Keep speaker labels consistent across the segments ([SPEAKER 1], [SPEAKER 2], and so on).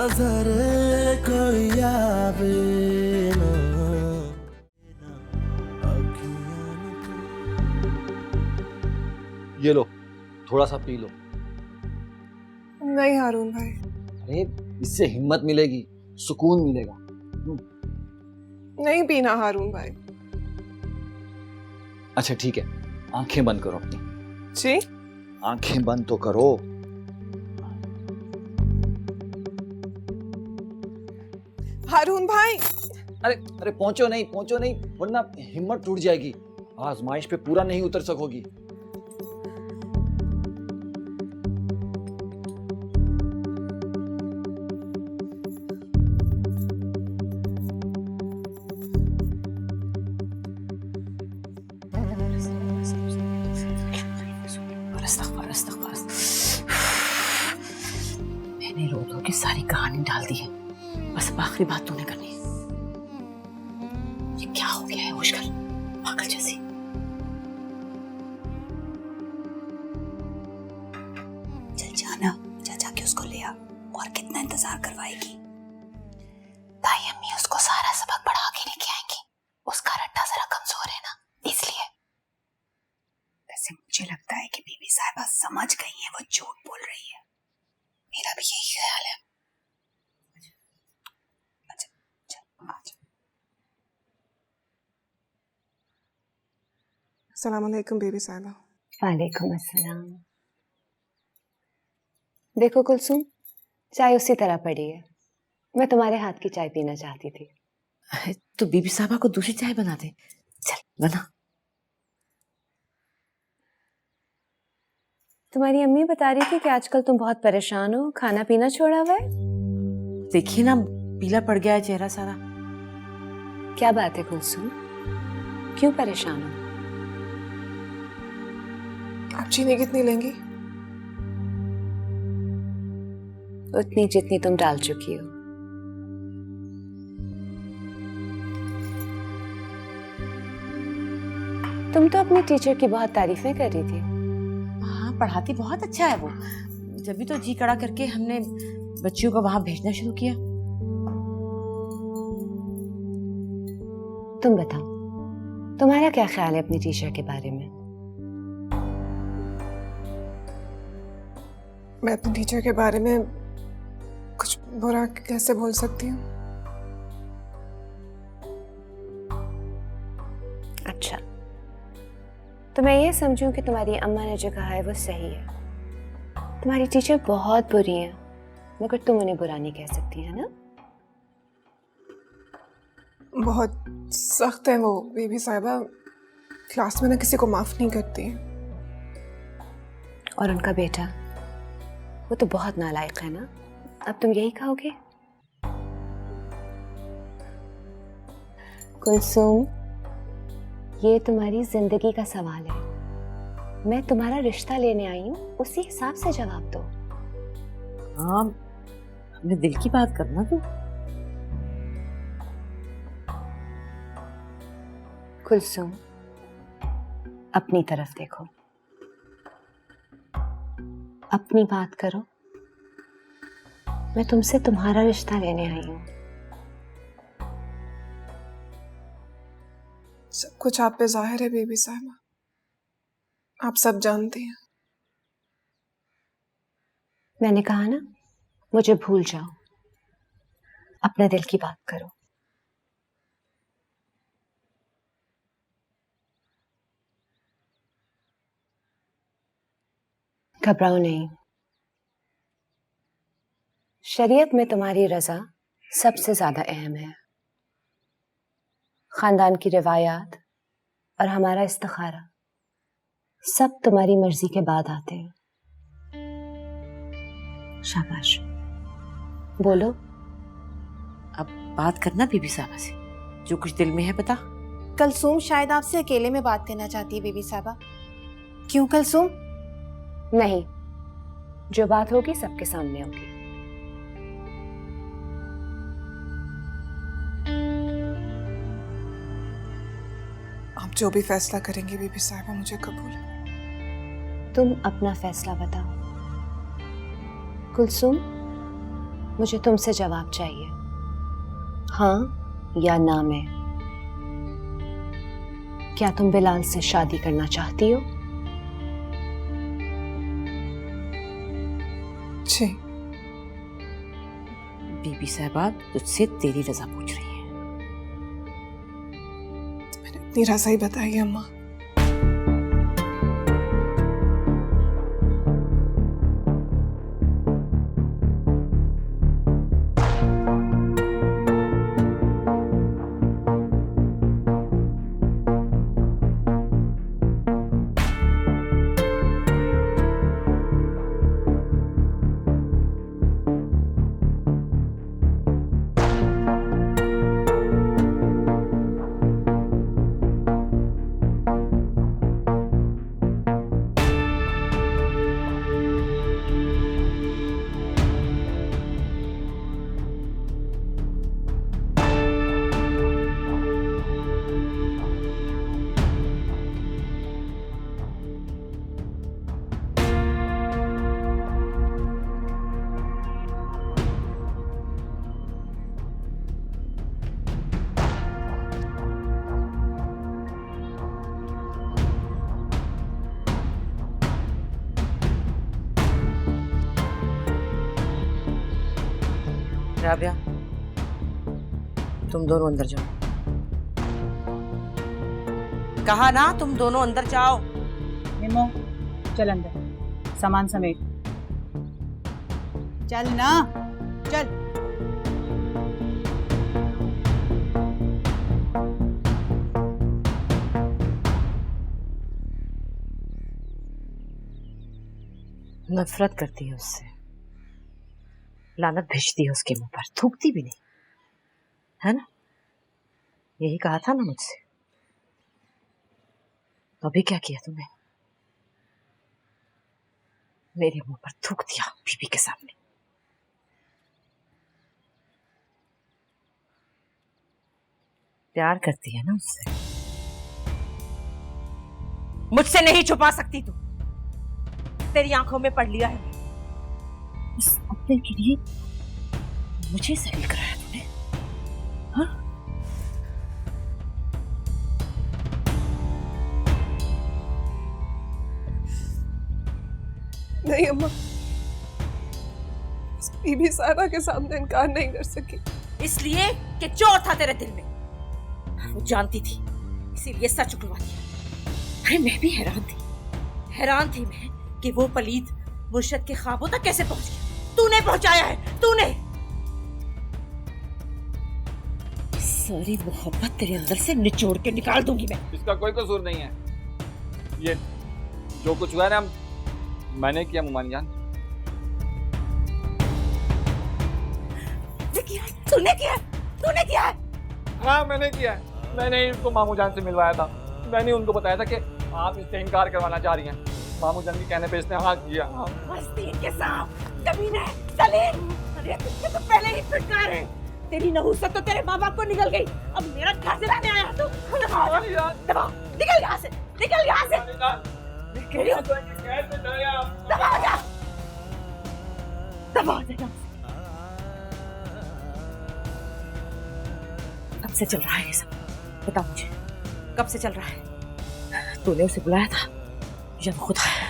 [SPEAKER 1] नजर कोई आवे ना,
[SPEAKER 2] ये लो, थोड़ा सा पी लो।
[SPEAKER 3] नहीं हारून भाई,
[SPEAKER 2] अरे इससे हिम्मत मिलेगी, सुकून मिलेगा।
[SPEAKER 3] नहीं पीना हारून भाई।
[SPEAKER 2] अच्छा ठीक है, आंखें बंद करो अपनी।
[SPEAKER 3] जी?
[SPEAKER 2] आंखें बंद तो करो।
[SPEAKER 3] हारून भाई,
[SPEAKER 2] अरे अरे पहुंचो नहीं, वरना हिम्मत टूट जाएगी, आजमाइश पे पूरा नहीं उतर सकोगी।
[SPEAKER 4] मैंने रो रो के सारी कहानी डाल दी है, बस अब आखिरी बात तूने करनी है। ये क्या हो गया है मुश्किल, पागल जैसी। चल जाना, जा जाके उसको ले आ। और कितना इंतजार करवाएगी? ताई अम्मी उसको सारा सबक पढ़ा के लेके आएंगी। उसका रट्टा जरा कमजोर है ना, इसलिए। वैसे मुझे लगता है कि बीबी साहिबा समझ गई है वो झूठ बोल रही है। मेरा भी यही ख्याल है। अच्छा चल आजा।
[SPEAKER 3] अस्सलाम वालेकुम बीबी साहिबा।
[SPEAKER 5] वालेकुम अस्सलाम। देखो कुलसुम, चाय उसी तरह पड़ी है। मैं तुम्हारे हाथ की चाय पीना चाहती थी।
[SPEAKER 4] तो बीबी साहबा को दूसरी चाय बना दे। चल बना।
[SPEAKER 5] तुम्हारी अम्मी बता रही थी कि आजकल तुम बहुत परेशान हो, खाना पीना छोड़ा हुआ है।
[SPEAKER 4] देखिए ना, पीला पड़ गया है चेहरा सारा।
[SPEAKER 5] क्या बात है कुलसुम, क्यों परेशान हो?
[SPEAKER 3] आप चीनी कितनी लेंगी?
[SPEAKER 5] उतनी जितनी तुम डाल चुकी हो। तुम तो अपनी टीचर की बहुत तारीफें कर रही थी।
[SPEAKER 4] हाँ, पढ़ाती बहुत अच्छा है वो। जब भी तो जी कड़ा करके हमने बच्चियों को वहां भेजना शुरू किया।
[SPEAKER 5] तुम बताओ, तुम्हारा क्या ख्याल है अपनी टीचर के बारे में?
[SPEAKER 3] मैं अपनी टीचर के बारे में कुछ बुरा कैसे बोल सकती हूँ?
[SPEAKER 5] अच्छा, तो मैं ये समझूं कि तुम्हारी अम्मा ने जो कहा है वो सही है। तुम्हारी टीचर बहुत बुरी है, मगर तुम उन्हें बुरा नहीं कह सकती, है ना?
[SPEAKER 3] बहुत सख्त है वो बीबी साहिबा, क्लास में ना किसी को माफ नहीं करती।
[SPEAKER 5] और उनका बेटा, वो तो बहुत नालायक है ना। अब तुम यही कहोगे? कुलसुम, ये तुम्हारी जिंदगी का सवाल है। मैं तुम्हारा रिश्ता लेने आई हूँ, उसी हिसाब से जवाब दो।
[SPEAKER 4] हाँ, अपने दिल की बात करना तू।
[SPEAKER 5] कुलसुम, अपनी तरफ देखो, अपनी बात करो। मैं तुमसे तुम्हारा रिश्ता लेने आई हूँ।
[SPEAKER 3] सब कुछ आप पे जाहिर है बीबी साहिबा, आप सब जानती हैं।
[SPEAKER 5] मैंने कहा ना, मुझे भूल जाओ, अपने दिल की बात करो। घबराओ नहीं। शरीयत में तुम्हारी रजा सबसे ज्यादा अहम है। खानदान की रिवायात और हमारा इस्तिखारा सब तुम्हारी मर्जी के बाद आते हैं। शाबाश, बोलो।
[SPEAKER 4] अब बात करना बीबी साहबा से, जो कुछ दिल में है बता।
[SPEAKER 6] कलसूम शायद आपसे अकेले में बात करना चाहती है बीबी साहबा। क्यों कलसूम?
[SPEAKER 5] नहीं, जो बात होगी सबके सामने होगी।
[SPEAKER 3] आप जो भी फैसला करेंगी बीबी साहिबा, मुझे कबूल है।
[SPEAKER 5] तुम अपना फैसला बताओ। कुलसुम, मुझे तुमसे जवाब चाहिए, हाँ या ना में। क्या तुम बिलाल से शादी करना चाहती हो?
[SPEAKER 3] जी।
[SPEAKER 4] बीबी साहबा तुझसे तेरी रजा पूछ रही है।
[SPEAKER 3] मैंने अपनी रजा ही बताई अम्मा।
[SPEAKER 4] राबिया, तुम दोनों अंदर जाओ। कहा ना तुम दोनों अंदर जाओ।
[SPEAKER 7] निमो, चल अंदर, सामान समेट। चल ना, चल।
[SPEAKER 4] नफरत करती है उससे, लानत भेजती है उसके मुंह पर, थूकती भी नहीं है ना। यही कहा था ना मुझसे, अभी क्या किया तुमने? मेरे मुंह पर थूक दिया बीबी के सामने। प्यार करती है ना उससे, मुझसे नहीं छुपा सकती तू। तेरी आंखों में पढ़ लिया है। इस अपने के लिए मुझे सलील कराया तूने, हाँ?
[SPEAKER 3] नहीं अम्मा, बीबी साहिबा के सामने इनकार नहीं कर सकी।
[SPEAKER 4] इसलिए कि चोर था तेरे दिल में, वो जानती थी, इसीलिए सच उगलवा दिया। अरे मैं भी हैरान थी मैं कि वो पलीद मुर्शद के ख्वाबों तक कैसे पहुंच गया। तूने पहुंचाया है, तूने। सारी मोहब्बत तेरे अंदर से निचोड़ के निकाल दूंगी मैं।
[SPEAKER 2] इसका कोई कसूर नहीं है। ये जो कुछ हुआ ना, मैंने किया मुमान जान।
[SPEAKER 4] तूने किया है।
[SPEAKER 2] हाँ मैंने किया है। मैंने ही उनको मामू जान से मिलवाया था। मैंने उनको बताया था कि आप इससे इनकार करवाना चाह रही हैं। मामू जान के कहने पे इसने हाँ किया।
[SPEAKER 4] मस्ती के साथ कमीने सलीम, अरे तुझे तो पहले ही फिटकार है। तेरी नहुसत तो तेरे माँ बाप को निकल गई, अब मेरा घर से लाने आया तू। दबा, निकल यहाँ से। दबा जा। कब से चल रहा है ये सब? बता मुझे, कब से चल रहा है? तूने उसे बुलाया था या वो खुद आया?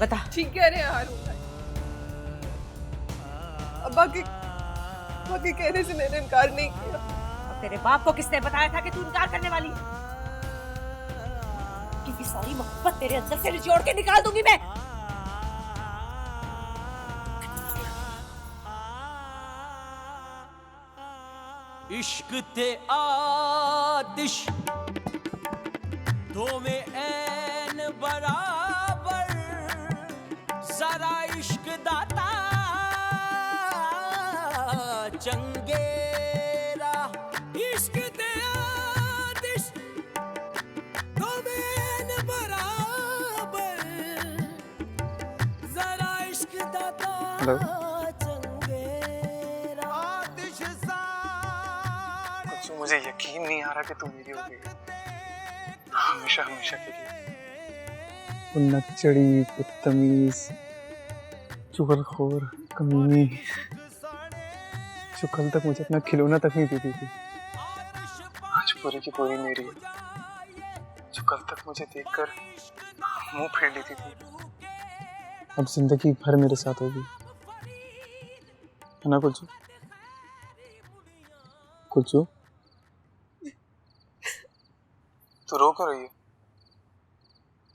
[SPEAKER 4] बता।
[SPEAKER 3] ठीक कह रहे हैं हारून भाई, अब्बा के कहने से मैंने इनकार नहीं किया।
[SPEAKER 4] अब तेरे बाप को किसने बताया था कि तू इनकार करने वाली है? क्योंकि सारी मोहब्बत तेरे अंदर से निचोड़ के निकाल दूंगी मैं।
[SPEAKER 1] इश्क ते आतिश दो में ऐन बराबर, जरा इश्क दाता चंगेरा। इश्क ते आतिश दो में ऐन बराबर, जरा इश्क दाता चंगेरा। आतिश
[SPEAKER 8] मुझे यकीन नहीं आ रहा कि तू मेरी हो गई हमेशा हमेशा के लिए। वो नकचड़ी, बदतमीज, चुगलखोर, कमीनी, जो कल तक मुझे अपना खिलौना तक नहीं देती थी, आज पूरी की पूरी मेरी है। जो कल तक मुझे देखकर मुंह फेर लेती थी, अब जिंदगी भर मेरे साथ होगी, है ना कुलचू? कुलचू, तू रो क्यों रही है?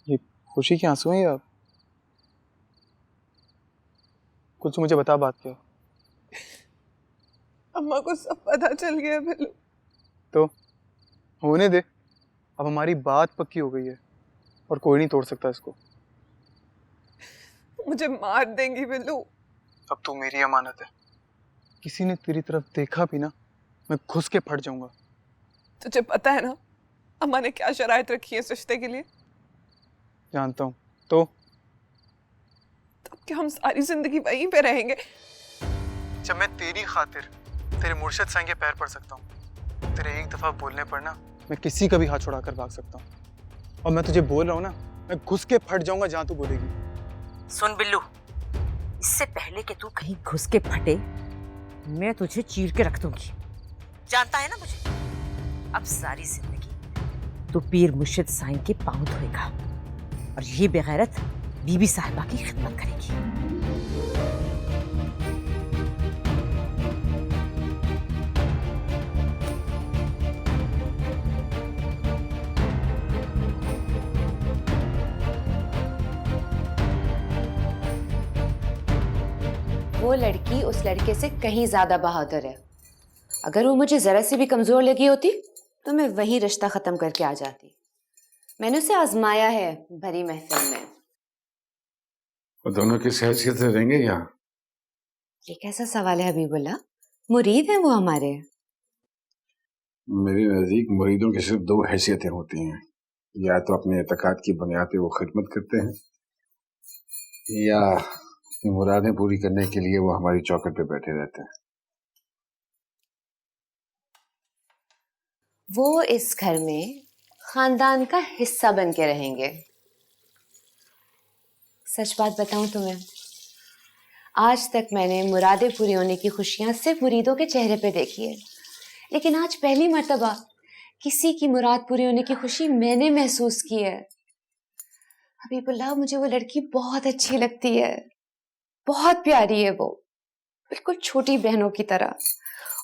[SPEAKER 8] ये खुशी के आंसू हैं या? कुलचू मुझे बता, बात क्या है?
[SPEAKER 3] अम्मा को सब पता चल गया बिल्लू।
[SPEAKER 8] तो होने दे, अब हमारी बात पक्की हो गई है और कोई नहीं तोड़ सकता इसको।
[SPEAKER 3] मुझे मार देंगी बिल्लू।
[SPEAKER 8] अब तू मेरी अमानत है, किसी ने तेरी तरफ देखा भी ना, मैं घुस के फट जाऊंगा।
[SPEAKER 3] तुझे पता है ना अम्मा ने क्या शराइत रखी है इस रिश्ते के लिए?
[SPEAKER 8] जानता हूँ। तो
[SPEAKER 3] तब क्या हम सारी जिंदगी वहीं पे रहेंगे?
[SPEAKER 8] जब मैं तेरी खातिर तेरे मुर्शिद साईं के पैर पड़ सकता हूँ, तेरे एक दफा बोलने पर ना मैं किसी का भी हाथ छुड़ाकर भाग सकता हूँ। और मैं तुझे बोल रहा हूँ ना, मैं घुस के फट जाऊंगा जहाँ तू बोलेगी।
[SPEAKER 9] सुन बिल्लू, इससे पहले कि तू कहीं घुस के फटे, मैं तुझे चीर के रख दूंगी। जानता है ना मुझे? अब सारी जिंदगी तू पीर मुर्शिद साईं के पांव धोएगा और ये बेगैरत बीबी साहिबा की खिदमत करेगी।
[SPEAKER 5] वो लड़की उस लड़के से कहीं ज्यादा बहादुर है। अगर वो मुझे जरा सी भी कमजोर लगी होती तो मैं वही रिश्ता खत्म करके आ जाती। मैंने उसे आजमाया है भरी महफिल में।
[SPEAKER 10] वो दोनों किस हैसियत से रहेंगे यहाँ?
[SPEAKER 5] ये कैसा सवाल है हबीबुल्लाह? मुरीद हैं वो हमारे।
[SPEAKER 10] मेरे नजदीक मुरीदों की सिर्फ दो हैसियतें होती हैं, या तो अपने एतकाद की बुनियाद पे वो खिदमत करते हैं, या अपनी मुरादें पूरी करने के लिए वो हमारी चौखट पे बैठे रहते हैं।
[SPEAKER 5] वो इस घर में खानदान का हिस्सा बन के रहेंगे। सच बात बताऊं तुम्हें, आज तक मैंने मुरादें पूरी होने की खुशियां सिर्फ मुरीदों के चेहरे पे देखी है, लेकिन आज पहली मर्तबा किसी की मुराद पूरी होने की खुशी मैंने महसूस की है। हबीबुल्लाह, मुझे वो लड़की बहुत अच्छी लगती है, बहुत प्यारी है वो, बिल्कुल छोटी बहनों की तरह,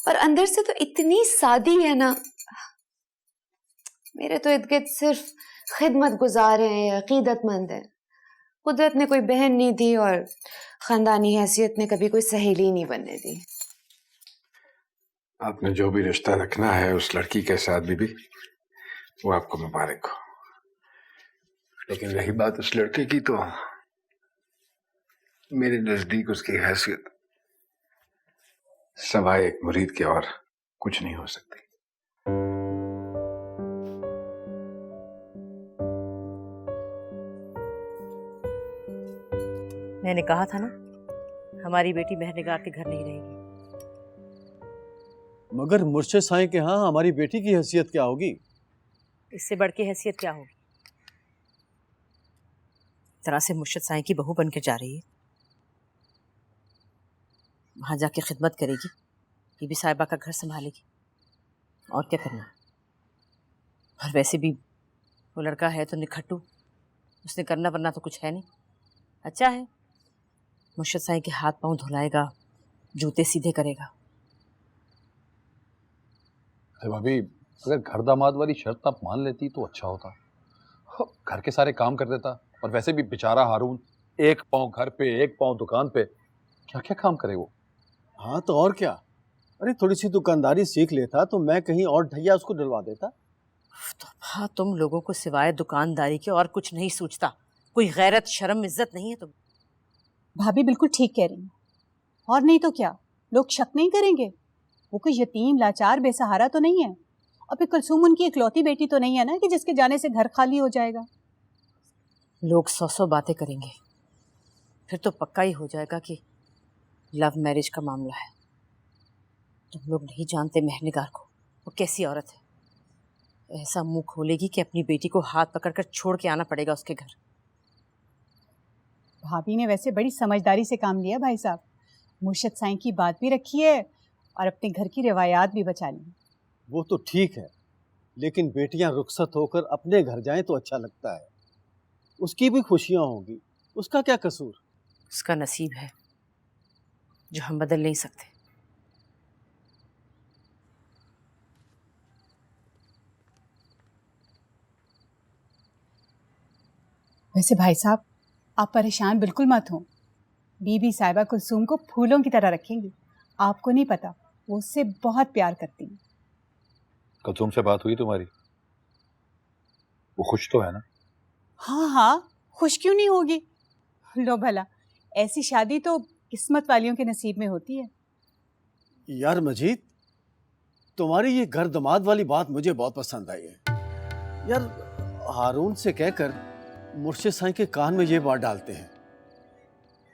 [SPEAKER 5] और अंदर से तो इतनी सादी है ना। मेरे तो इर्द गिर्द सिर्फ खिदमत गुजार हैं, अकीदतमंद हैं। कुदरत ने कोई बहन नहीं दी और खानदानी हैसियत ने कभी कोई सहेली नहीं बनने दी।
[SPEAKER 10] आपने जो भी रिश्ता रखना है उस लड़की के साथ बीबी, वो आपको मुबारक हो। लेकिन रही बात उस लड़के की, तो मेरे नजदीक उसकी हैसियत सवाए एक मुरीद के और कुछ नहीं हो सकती।
[SPEAKER 9] मैंने कहा था ना, हमारी बेटी महरनिगार के घर नहीं रहेगी।
[SPEAKER 11] मगर मुर्शिद साईं के यहाँ हमारी बेटी की हैसियत क्या होगी?
[SPEAKER 9] इससे बढ़ के हैसियत क्या होगी? तरह से मुर्शिद साईं की बहू बन के जा रही है, वहां जाके खिदमत करेगी, बीबी साहिबा का घर संभालेगी, और क्या करना। और वैसे भी वो लड़का है तो निखट्टू, उसने करना वरना तो कुछ है नहीं। अच्छा है, मुर्शिद साईं के हाथ पांव धुलाएगा, जूते सीधे करेगा।
[SPEAKER 12] अरे भाभी, अगर घर दामाद वाली शर्त आप मान लेती तो अच्छा होता। घर के सारे काम कर देता, और वैसे भी बेचारा हारून एक पाँव घर पे एक पाँव दुकान पे, क्या क्या काम करे वो।
[SPEAKER 11] हाँ तो और क्या, अरे थोड़ी सी दुकानदारी सीख लेता तो मैं कहीं और ढैया उसको डलवा देता।
[SPEAKER 9] तो हाँ, तुम लोगों को सिवाय दुकानदारी के और कुछ नहीं सूझता, कोई गैरत शर्म इज्जत नहीं है तुम।
[SPEAKER 7] भाभी बिल्कुल ठीक कह रही हैं, और नहीं तो क्या, लोग शक नहीं करेंगे? वो कोई यतीम लाचार बेसहारा तो नहीं है, और फिर कुलसूम उनकी इकलौती बेटी तो नहीं है ना कि जिसके जाने से घर खाली हो जाएगा।
[SPEAKER 9] लोग 100 बातें करेंगे, फिर तो पक्का ही हो जाएगा कि लव मैरिज का मामला है। तुम लोग नहीं जानते महरनिगार को, वो कैसी औरत है। ऐसा मुंह खोलेगी कि अपनी बेटी को हाथ पकड़कर छोड़ के आना पड़ेगा उसके घर।
[SPEAKER 7] भाभी ने वैसे बड़ी समझदारी से काम लिया भाई साहब, मुर्शिद साईं की बात भी रखी है और अपने घर की रिवायात भी बचा ली।
[SPEAKER 11] वो तो ठीक है, लेकिन बेटियां रुखसत होकर अपने घर जाएं तो अच्छा लगता है। उसकी भी खुशियां होंगी, उसका क्या कसूर?
[SPEAKER 9] उसका नसीब है जो हम बदल नहीं सकते।
[SPEAKER 7] वैसे भाई साहब, आप परेशान बिल्कुल मत हो। बीबी साहिबा कुलसूम को फूलों की तरह रखेंगी। आपको नहीं पता, वो उससे बहुत प्यार करती हैं।
[SPEAKER 12] कुलसुम से बात हुई तुम्हारी? वो खुश तो है ना?
[SPEAKER 7] हाँ हाँ, खुश क्यों नहीं होगी। लो भला, ऐसी शादी तो किस्मत वालियों के नसीब में होती है।
[SPEAKER 11] यार मजीद, तुम्हारी ये घर दमाद वाली बात मुझे बहुत पसंद आई है। यार हारून से कहकर मुर्शिद साईं के कान में ये बात डालते हैं।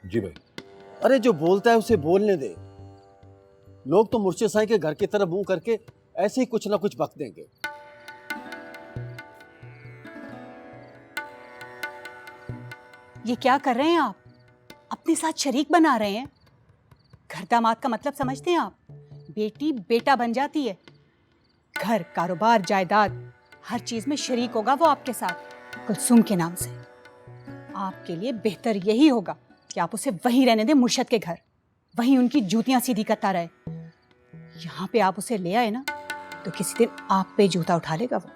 [SPEAKER 12] जी भाई।
[SPEAKER 11] अरे जो बोलता है उसे बोलने दे। लोग तो मुर्शिद साईं के घर की तरफ मुंह करके ऐसे ही कुछ ना कुछ बक देंगे।
[SPEAKER 7] ये क्या कर रहे हैं आप? अपने साथ शरीक बना रहे हैं। घर दामाद का मतलब समझते हैं आप? बेटी बेटा बन जाती है। घर, कारोबार, जायदाद, हर चीज में शरीक होगा वो आपके साथ, कुलसूम के नाम से। आपके लिए बेहतर यही होगा कि आप उसे वहीं रहने दें, मुर्शद के घर। वहीं उनकी जूतियां सीधी करता रहे। यहाँ पे आप उसे ले आए ना, तो किसी दिन आप पे जूता उठा लेगा वो।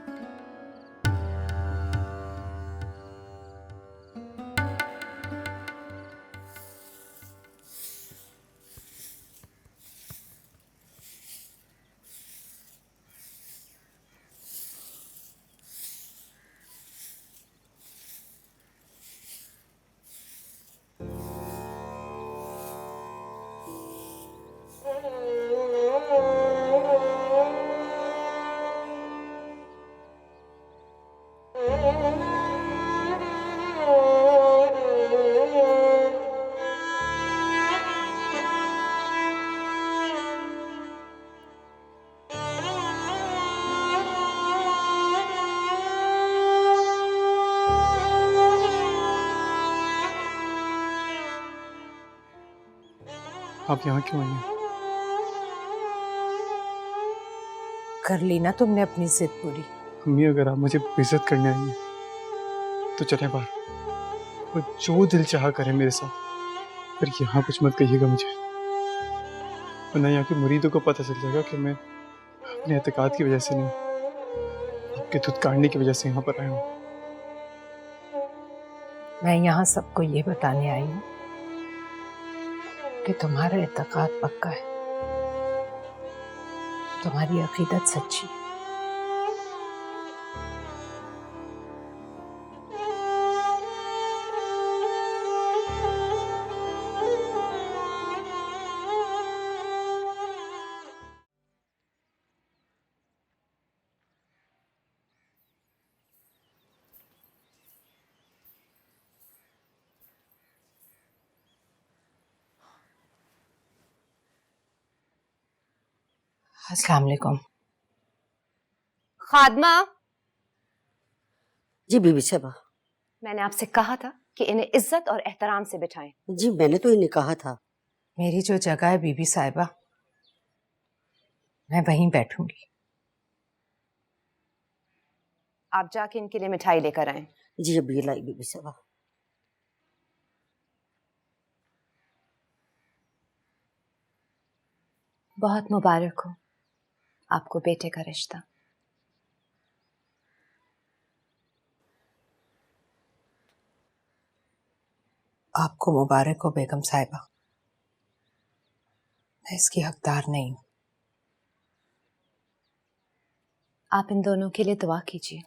[SPEAKER 8] आप यहाँ क्यों आई हैं?
[SPEAKER 9] कर ली ना तुमने अपनी जिद पूरी।
[SPEAKER 8] अम्मी, अगर आप मुझे बेइज्जत करने आई हैं तो चले बाहर। और जो दिल चाह करे मेरे साथ, पर यहाँ कुछ मत कहिएगा मुझे, वरना यहाँ के मुरीदों को पता चल जाएगा कि मैं अपने एतकाद की वजह से नहीं, आपके धुतकारने की वजह से यहाँ पर आया हूँ।
[SPEAKER 9] मैं यहाँ सबको ये बताने आई हूँ कि तुम्हारा एतकाद पक्का है, तुम्हारी अकीदत सच्ची। अस्सलाम वालेकुम।
[SPEAKER 5] खादमा,
[SPEAKER 13] जी बीबी साहबा।
[SPEAKER 5] मैंने आपसे कहा था कि इन्हें इज्जत और एहतराम से बिठाएं।
[SPEAKER 13] जी मैंने तो इन्हें कहा था।
[SPEAKER 9] मेरी जो जगह है बीबी साहिबा, मैं वहीं बैठूंगी।
[SPEAKER 5] आप जाके इनके लिए मिठाई लेकर आएं।
[SPEAKER 13] जी अब ये लाई बीबी साहबा।
[SPEAKER 5] बहुत मुबारक हो आपको बेटे का रिश्ता।
[SPEAKER 9] आपको मुबारक हो बेगम साहिबा। मैं इसकी हकदार नहीं हूं।
[SPEAKER 5] आप इन दोनों के लिए दुआ कीजिए।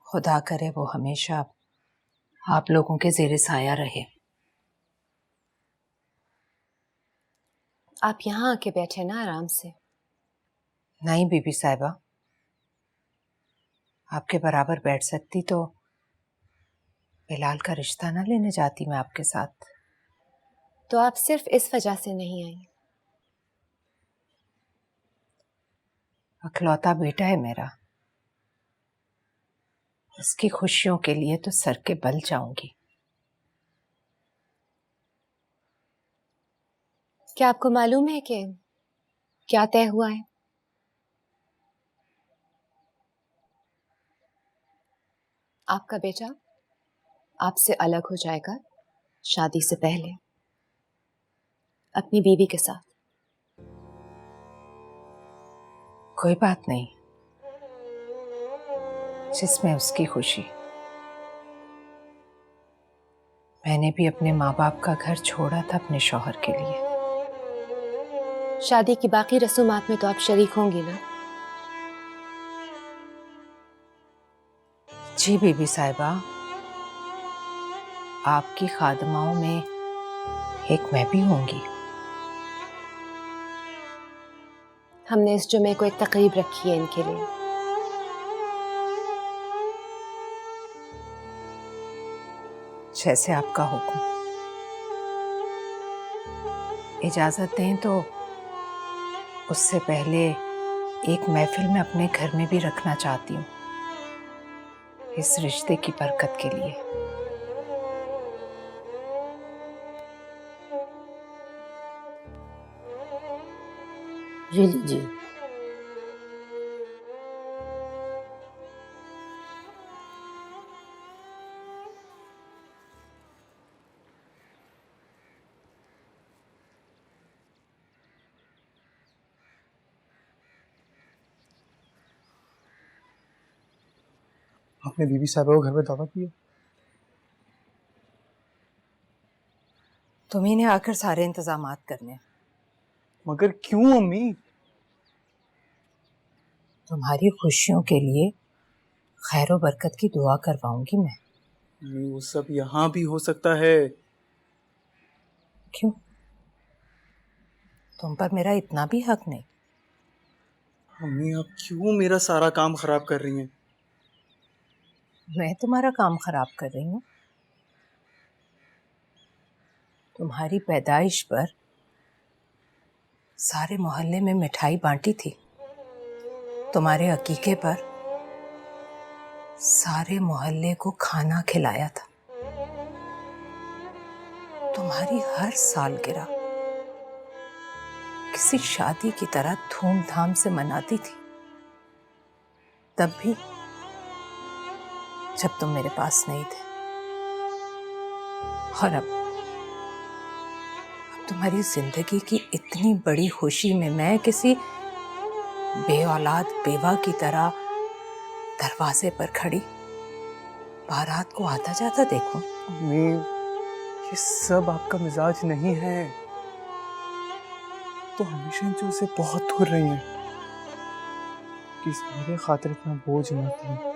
[SPEAKER 9] खुदा करे वो हमेशा आप लोगों के ज़ेरे साया रहे।
[SPEAKER 5] आप यहाँ आके बैठे ना आराम से।
[SPEAKER 9] नहीं बीबी साहिबा, आपके बराबर बैठ सकती तो बिलाल का रिश्ता ना लेने जाती मैं आपके साथ।
[SPEAKER 5] तो आप सिर्फ इस वजह से नहीं आई?
[SPEAKER 9] अखलौता बेटा है मेरा, उसकी खुशियों के लिए तो सर के बल जाऊंगी।
[SPEAKER 5] क्या आपको मालूम है कि क्या तय हुआ है? आपका बेटा आपसे अलग हो जाएगा शादी से पहले अपनी बीवी के साथ।
[SPEAKER 14] कोई बात नहीं, जिसमें उसकी खुशी। मैंने भी अपने माँ बाप का घर छोड़ा था अपने शौहर के लिए।
[SPEAKER 5] शादी की बाकी रसूमात में तो आप शरीक होंगी ना?
[SPEAKER 14] जी बीबी साहिबा, आपकी खादमाओं में एक मैं भी होंगी।
[SPEAKER 5] हमने इस जुमे को एक तकरीब रखी है इनके लिए।
[SPEAKER 14] जैसे आपका हुक्म। इजाजत दें तो उससे पहले एक महफिल में अपने घर में भी रखना चाहती हूँ, इस रिश्ते की बरकत के लिए।
[SPEAKER 13] जी लीजिए।
[SPEAKER 8] आपने बीबी साहबा को घर में दावत दी है?
[SPEAKER 14] तुम्ही ने आकर सारे इंतजामात करने।
[SPEAKER 8] मगर क्यों अम्मी?
[SPEAKER 14] तुम्हारी खुशियों के लिए खैर बरकत की दुआ करवाऊंगी मैं।
[SPEAKER 8] अम्मी, वो सब यहाँ भी हो सकता है।
[SPEAKER 14] क्यों? तुम पर मेरा इतना भी हक नहीं?
[SPEAKER 8] अम्मी, आप क्यों मेरा सारा काम खराब कर रही हैं?
[SPEAKER 14] मैं तुम्हारा काम खराब कर रही हूँ? तुम्हारी पैदाइश पर सारे मोहल्ले में मिठाई बांटी थी। तुम्हारे अकीके पर सारे मोहल्ले को खाना खिलाया था। तुम्हारी हर सालगिरह किसी शादी की तरह धूमधाम से मनाती थी। तब भी जब तुम मेरे पास नहीं थे। और अब तुम्हारी जिंदगी की इतनी बड़ी खुशी में मैं किसी बे औलाद बेवा की तरह दरवाजे पर खड़ी बारात को आता जाता देखूं।
[SPEAKER 8] अम्मी, ये सब आपका मिजाज नहीं है। तो हमेशा जो से बहुत दूर रही हैं कि मेरे खातिर इतना बोझ मत ली।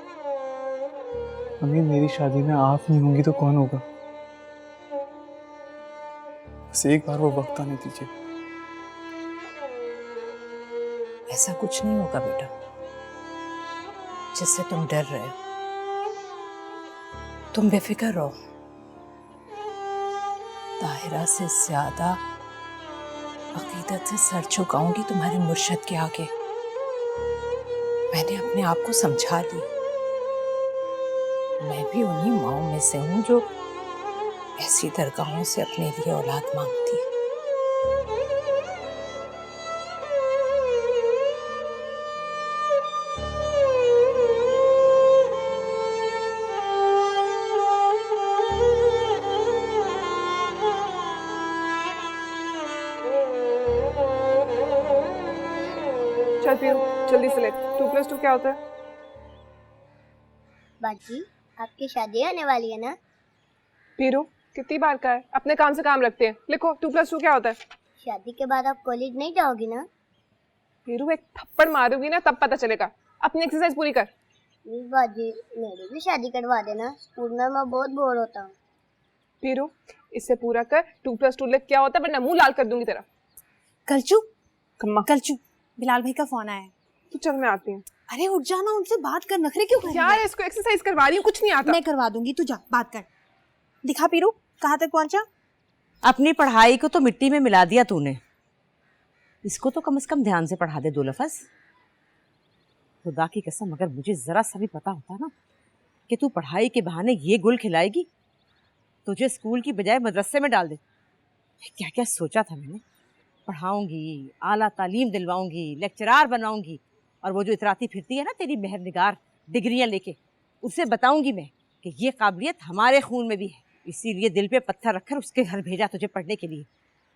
[SPEAKER 8] अम्मी, मेरी शादी में आप नहीं होंगी तो कौन होगा? बस एक बार वो वक्त आने दीजिए।
[SPEAKER 14] ऐसा कुछ नहीं होगा बेटा जिससे तुम डर रहे हो। तुम बेफिक्र रहो। ताहिरा से ज्यादा अकीदत से सर झुकाऊंगी तुम्हारे मुर्शद के आगे। मैंने अपने आप को समझा लिया। मैं भी उन्हीं माओं में से हूं जो ऐसी दरगाहों से अपने लिए औलाद मांगती है।
[SPEAKER 3] चल पियो, जल्दी से ले। 2+2 क्या होता है?
[SPEAKER 15] बाजी, आपकी शादी आने वाली है ना?
[SPEAKER 3] पीरू, कितनी बार का है? अपने काम से काम रखते हैं। लिखो 2+2 क्या होता है?
[SPEAKER 15] शादी के बाद आप कॉलेज नहीं जाओगी ना?
[SPEAKER 3] पीरू, एक थप्पड़ मारूंगी ना तब पता चलेगा। अपनी एक्सरसाइज पूरी कर।
[SPEAKER 15] प्लीज बाजी, मेरी भी शादी करवा देना। स्कूल में मैं बहुत बोर होता हूँ।
[SPEAKER 3] पीरू, इससे पूरा कर। 2+2 लिख क्या होता है, वरना मुंह लाल कर दूंगी तेरा।
[SPEAKER 6] कलचू,
[SPEAKER 3] कम्मा
[SPEAKER 6] कलचू, बिलाल भाई का फोन आया है।
[SPEAKER 3] तू चल, मैं आती हूँ।
[SPEAKER 6] अरे उठ जाना, उनसे बात कर। नखरे क्यों कर रही है?
[SPEAKER 3] यार, इसको एक्सरसाइज करवा रही हूँ, कुछ नहीं आता।
[SPEAKER 6] मैं करवा दूंगी, तू जा बात कर। दिखा पीरू, कहाँ तक पहुंचा?
[SPEAKER 9] अपनी पढ़ाई को तो मिट्टी में मिला दिया तूने। इसको तो कम से कम ध्यान से पढ़ा दे 2 लफ्ज। खुदा की कसम, अगर मुझे जरा सा भी पता होता ना कि तू पढ़ाई के बहाने ये गुल खिलाएगी, तुझे स्कूल की बजाय मदरसे में डाल दे। क्या क्या सोचा था मैंने। पढ़ाऊंगी, आला तालीम दिलवाऊंगी, लेक्चरार बनाऊंगी, और वो जो इतराती फिरती है ना तेरी मेहरनिगार डिग्रियां लेके, उसे बताऊंगी मैं कि ये काबिलियत हमारे खून में भी है, इसीलिए दिल पे पत्थर रखकर उसके घर भेजा तुझे पढ़ने के लिए।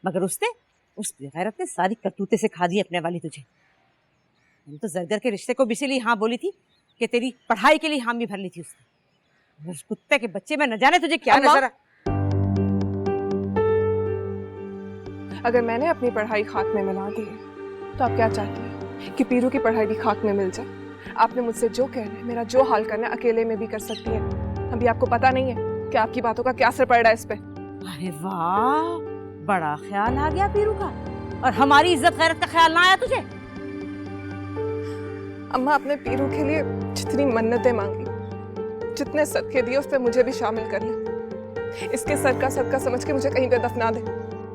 [SPEAKER 9] मगर उसने, उस बेगैरत ने सारी करतूतें सिखा दी अपने वाली तुझे। मैंने तो जरगर के रिश्ते को भी इसीलिए हाँ बोली थी कि तेरी पढ़ाई के लिए हामी भर ली थी उसने। उस कुत्ते के बच्चे में न जाने तुझे क्या नजर।
[SPEAKER 3] अगर मैंने अपनी पढ़ाई खाक में मिला दी तो आप क्या चाहती हैं कि पीरू की पढ़ाई भी खाक में मिल जाए? आपने मुझसे जो कहना है, मेरा जो हाल करना है, अकेले में भी कर सकती है। अभी आपको पता नहीं है कि आपकी बातों का क्या असर पड़ रहा है इस पे।
[SPEAKER 9] अरे वाह, बड़ा ख्याल आ गया पीरू का, और हमारी इज्जत गैरत का ख्याल ना आया तुझे?
[SPEAKER 3] अम्मा, अपने पीरू के लिए जितनी मन्नतें मांगी, जितने सदके दिए, उस पर मुझे भी शामिल कर ले। इसके सर का सदका समझ के मुझे कहीं पे दफना दे,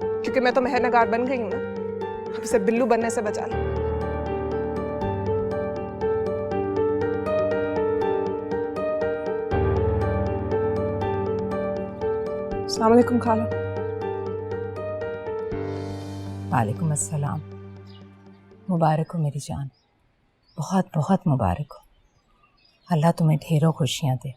[SPEAKER 3] क्योंकि मैं तो मेहरनगार बन गई हूँ ना। अब इसे बिल्लू बनने से बचा ले। अस्सलाम वालेकुम खाला।
[SPEAKER 14] वालेकुम अस्सलाम। मुबारक हो मेरी जान, बहुत बहुत मुबारक हो। अल्लाह तुम्हें ढेरों खुशियाँ दे।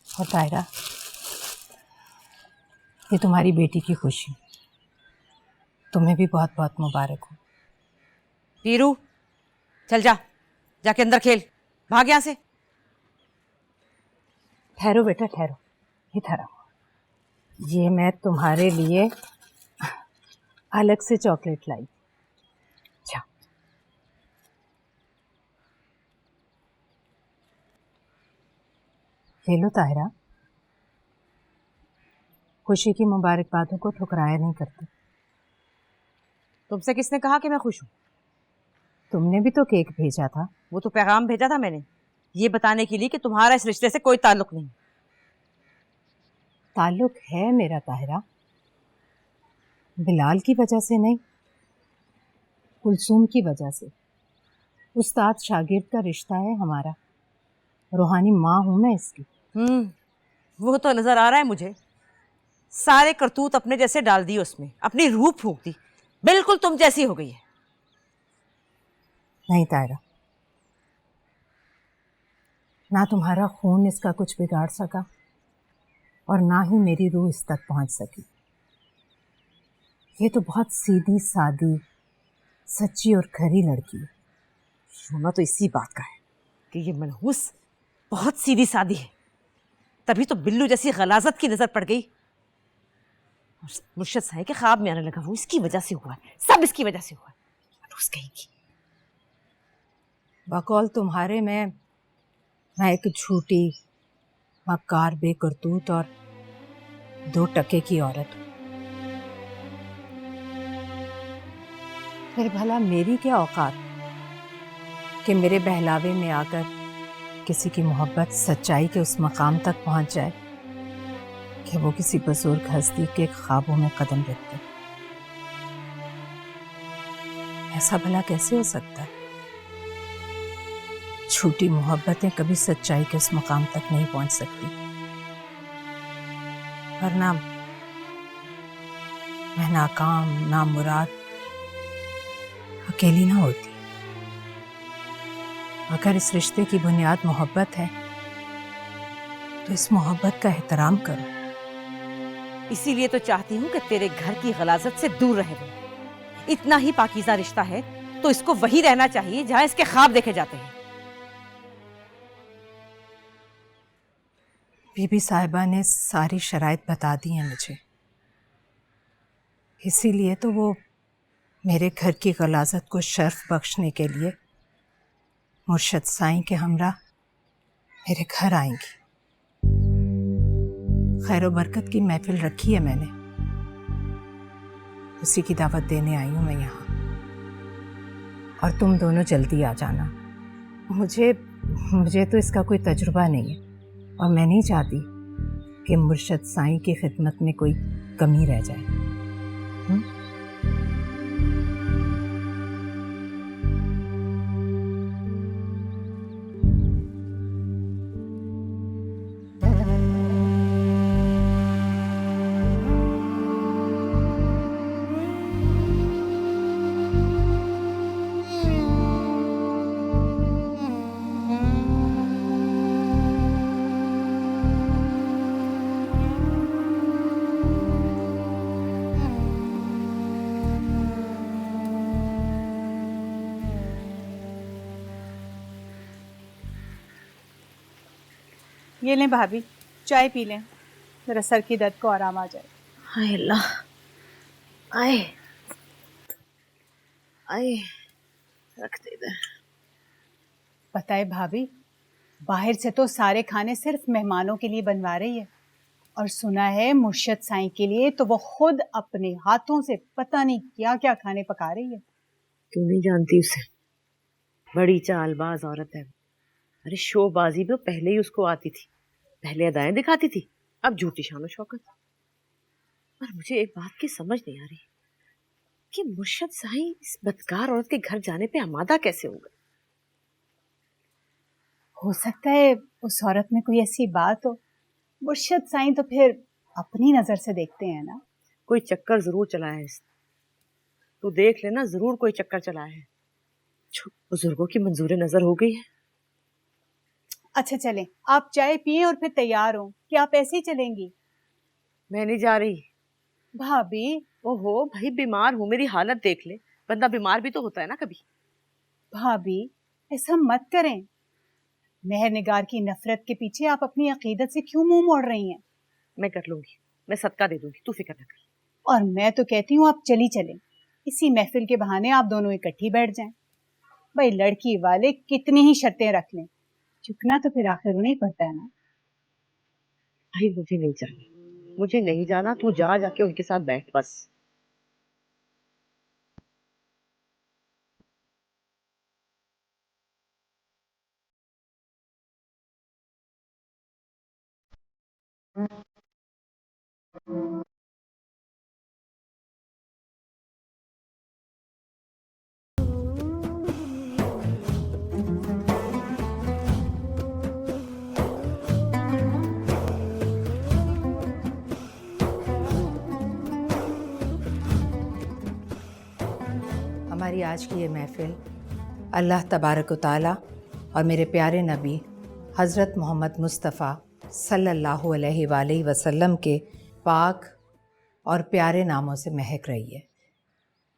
[SPEAKER 14] और तायरा, ये तुम्हारी बेटी की खुशी, तुम्हें भी बहुत बहुत मुबारक हो।
[SPEAKER 9] पीरू, चल जा, जाके अंदर खेल, भाग यहाँ से।
[SPEAKER 14] ठहरो बेटा, ठहरो, इधर आओ। ये मैं तुम्हारे लिए अलग से चॉकलेट लाई। अच्छा, ले लो ताहिरा। खुशी की मुबारकबादों को ठुकराया नहीं करते।
[SPEAKER 9] तुमसे किसने कहा कि मैं खुश हूँ?
[SPEAKER 14] तुमने भी तो केक भेजा था।
[SPEAKER 9] वो तो पैगाम भेजा था मैंने, ये बताने के लिए कि तुम्हारा इस रिश्ते से कोई ताल्लुक नहीं।
[SPEAKER 14] ताल्लुक है मेरा ताहिरा, बिलाल की वजह से नहीं, कुलसूम की वजह से। उस्ताद शागिर्द का रिश्ता है हमारा, रूहानी माँ हूं मैं इसकी।
[SPEAKER 9] वो तो नजर आ रहा है मुझे। सारे करतूत अपने जैसे डाल दिए उसमें, अपनी रूह फूंक दी, बिल्कुल तुम जैसी हो गई है।
[SPEAKER 14] नहीं तायरा, ना तुम्हारा खून इसका कुछ बिगाड़ सका और ना ही मेरी रूह इस तक पहुंच सकी। ये तो बहुत सीधी सादी, सच्ची और खरी लड़की है।
[SPEAKER 9] रोना तो इसी बात का है कि ये मनहूस बहुत सीधी सादी है, तभी तो बिल्लू जैसी गलाजत की नजर पड़ गई। और मुर्शद साईं के ख्वाब में आने लगा, वो इसकी वजह से हुआ है, सब इसकी वजह से हुआ है। मनहूस कहेगी।
[SPEAKER 14] बकौल तुम्हारे मैं एक झूठी, मक्कार, बेकरतूत और 2 टके की औरत हूं। फिर भला मेरी क्या औकात कि मेरे बहलावे में आकर किसी की मोहब्बत सच्चाई के उस मकाम तक पहुंच जाए कि वो किसी बुजुर्ग हस्ती के ख्वाबों में कदम रखते। ऐसा भला कैसे हो सकता है? झूठी मोहब्बतें कभी सच्चाई के उस मकाम तक नहीं पहुंच सकती, वरना मैं नाकाम, नामुराद, अकेली ना होती। अगर इस रिश्ते की बुनियाद मोहब्बत है तो इस मोहब्बत का एहतराम करो।
[SPEAKER 9] इसीलिए तो चाहती हूँ कि तेरे घर की गलाजत से दूर रहे वो। इतना ही पाकीज़ा रिश्ता है तो इसको वही रहना चाहिए जहां इसके ख्वाब देखे जाते हैं।
[SPEAKER 14] बीबी साहिबा ने सारी शराइत बता दी हैं मुझे, इसीलिए तो वो मेरे घर की गलाजत को शर्फ बख्शने के लिए मुर्शद साईं के हमरा मेरे घर आएंगी। खैर व बरकत की महफिल रखी है मैंने, उसी की दावत देने आई हूँ मैं यहाँ। और तुम दोनों जल्दी आ जाना। मुझे तो इसका कोई तजुर्बा नहीं है और मैं नहीं चाहती कि मुर्शद साईं की खिदमत में कोई कमी रह जाए।
[SPEAKER 7] ये लें भाभी, चाय पी लें, जरा सर की दर्द को आराम आ जाए।
[SPEAKER 9] हाय अल्लाह, आए आए, रख दे इधर।
[SPEAKER 7] पता है भाभी, बाहर से तो सारे खाने सिर्फ मेहमानों के लिए बनवा रही है, और सुना है मुर्शद साईं के लिए तो वो खुद अपने हाथों से पता नहीं क्या क्या खाने पका रही है।
[SPEAKER 9] तू नहीं जानती उसे, बड़ी चालबाज औरत है। अरे शोबाजी भी पहले ही उसको आती थी, पहले अदाएं दिखाती थी, अब झूठी शान शौकत। पर मुझे एक बात की समझ नहीं आ रही कि मुर्शद साईं इस बदकार औरत के घर जाने पे आमादा कैसे हो गए।
[SPEAKER 7] हो सकता है उस औरत में कोई ऐसी बात हो। मुर्शद साईं तो फिर अपनी नजर से देखते हैं ना।
[SPEAKER 9] कोई चक्कर जरूर चला है इसने, तू देख लेना, जरूर कोई चक्कर चला है। बुजुर्गों की मंजूर नजर हो गई है।
[SPEAKER 7] अच्छा चलें, आप चाय पिए और फिर तैयार हो कि आप ऐसे ही चलेंगी?
[SPEAKER 9] मैं नहीं जा रही
[SPEAKER 7] भाभी।
[SPEAKER 9] ओहो भाई, बीमार हूँ, मेरी हालत देख ले, बंदा बीमार भी तो होता है ना कभी।
[SPEAKER 7] भाभी ऐसा मत करें, मेहर निगार की नफरत के पीछे आप अपनी अकीदत से क्यों मुंह मोड़ रही हैं?
[SPEAKER 9] मैं कर लूंगी, मैं सदका दे दूंगी, तू फिक्र न कर।
[SPEAKER 7] और मैं तो कहती हूँ आप चली चलें, इसी महफिल के बहाने आप दोनों इकट्ठी बैठ जाएं। भाई लड़की वाले कितनी ही शर्तें रख लें, चुकना तो फिर आखिर उन्हें पड़ता है ना।
[SPEAKER 9] भाई मुझे नहीं जाना, मुझे नहीं जाना, तू जा, जाके उनके साथ बैठ बस।
[SPEAKER 14] हमारी आज की ये महफ़िल अल्लाह तबारक व तआला और मेरे प्यारे नबी हज़रत मोहम्मद मुस्तफ़ा सल्लल्लाहु अलैहि वसल्लम के पाक और प्यारे नामों से महक रही है।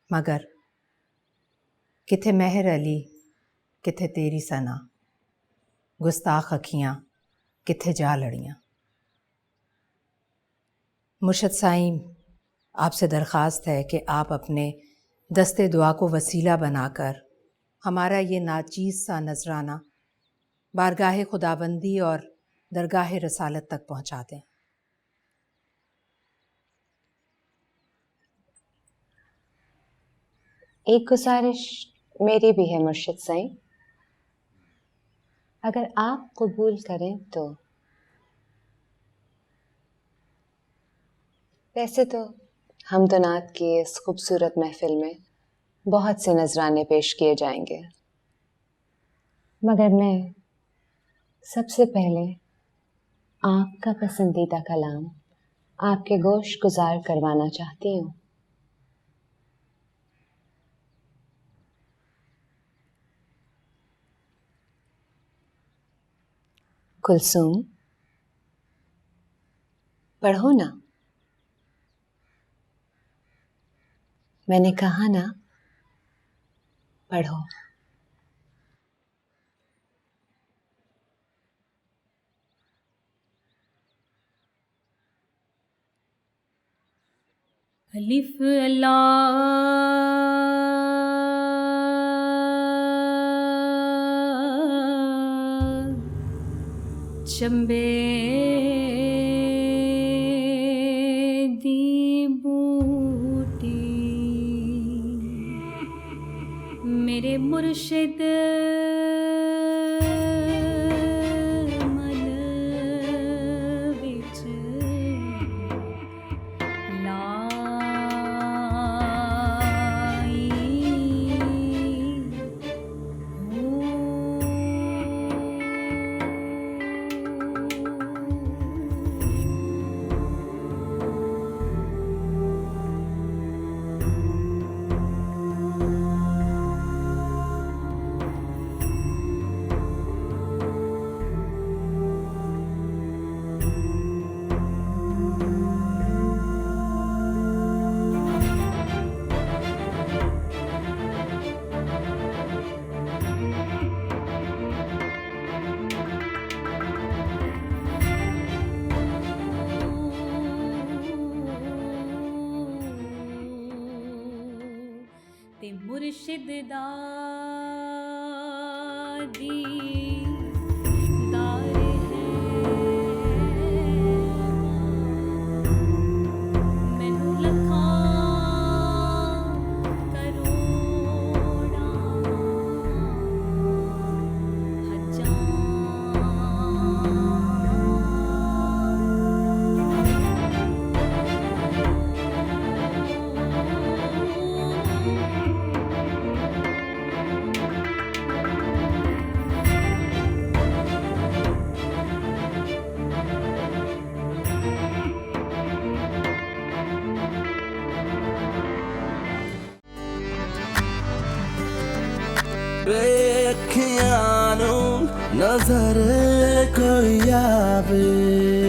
[SPEAKER 14] मगर किथे महर अली, किथे तेरी सना, गुस्ताख अखियाँ किथे जा लड़ियाँ। मुर्शद साईं, आपसे दरख्वास्त है कि आप अपने दस्ते दुआ को वसीला बनाकर हमारा ये नाचीज़ सा नजराना बारगाह खुदाबंदी और दरगाह रसालत तक पहुँचा दें।
[SPEAKER 5] एक गुजारिश मेरी भी है मुर्शिद साईं, अगर आप कबूल करें तो। वैसे तो हमदनात की इस खूबसूरत महफिल में बहुत से नजराने पेश किए जाएंगे, मगर मैं सबसे पहले आपका पसंदीदा कलाम आपके गोश गुजार करवाना चाहती हूँ। कुलसूम, पढ़ो ना। मैंने कहा ना, पढ़ो।
[SPEAKER 16] अलिफ अल्लाह चंबे दी बूटी मेरे मुर्शिद मन विच लाई मुर्शिद दा दी
[SPEAKER 1] बेखियां नू नजर कोई आवे